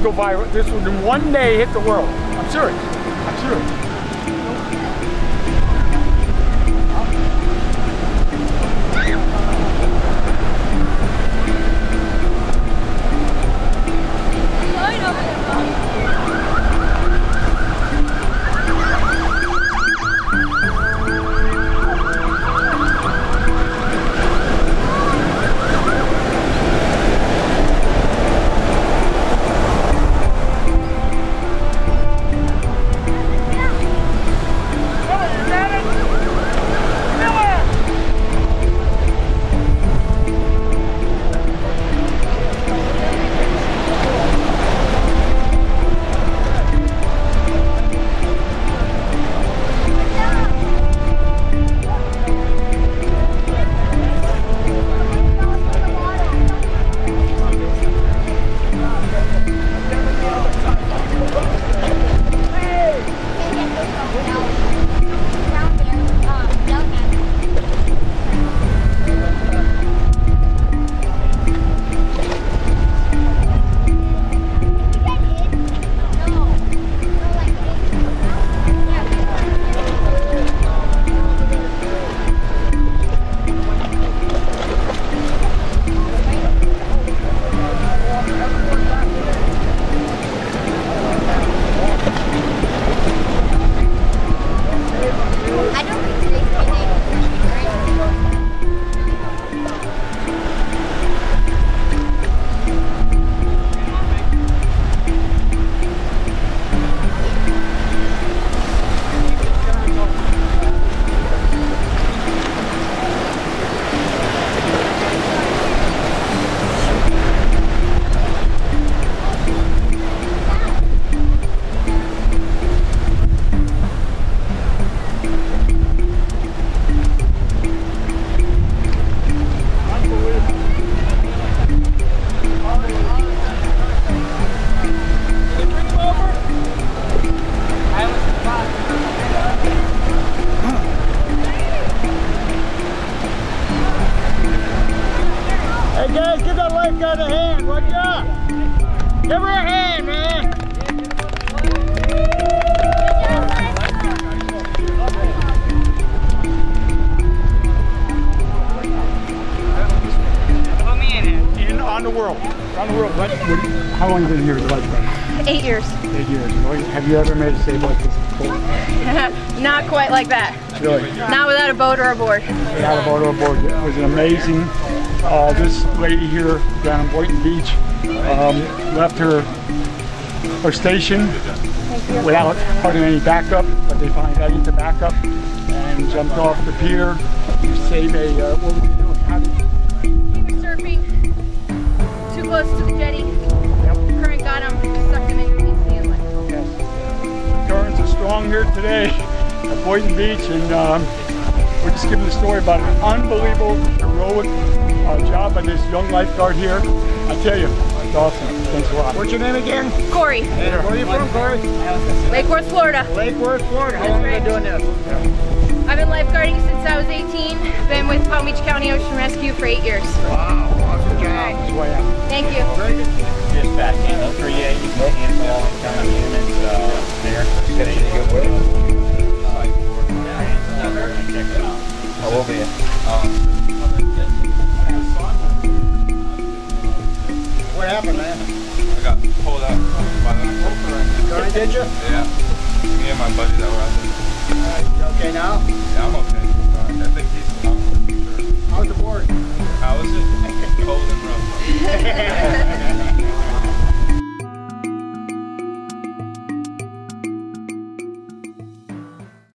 Go viral. This would in one day hit the world. I'm serious. I'm serious. Lifeguard a hand, would ya? Give her a hand, man. Put me in it. In on the world. Around the world. How long have you been here as a lifeguard? 8 years. 8 years. Have you ever made a save like this before? Not quite like that. Really? Not without a boat or a board. Without a boat or a board. It was amazing. This lady here down in Boynton Beach left her station without hardly any backup, but they finally got into backup and jumped off the pier to save a, what was he doing? How did he was surfing too close to the jetty. Yep. Current got him, sucked him into the inlet. Yes. Currents are strong here today at Boynton Beach, and we're just giving the story about an unbelievable, heroic job by this young lifeguard here. I tell you, it's awesome. Thanks a lot. What's your name again? Corey. Where are you from, Corey? Lake Worth, Florida. Lake Worth, Florida. How long have you been doing this? Yeah. I've been lifeguarding since I was 18. Been with Palm Beach County Ocean Rescue for 8 years. Wow, awesome job. Thank you. Very good. Just back in the 3A, you can handle all kind of units there. Got anything good with it? I will be. What happened, man? I got pulled up by the did you? Yeah.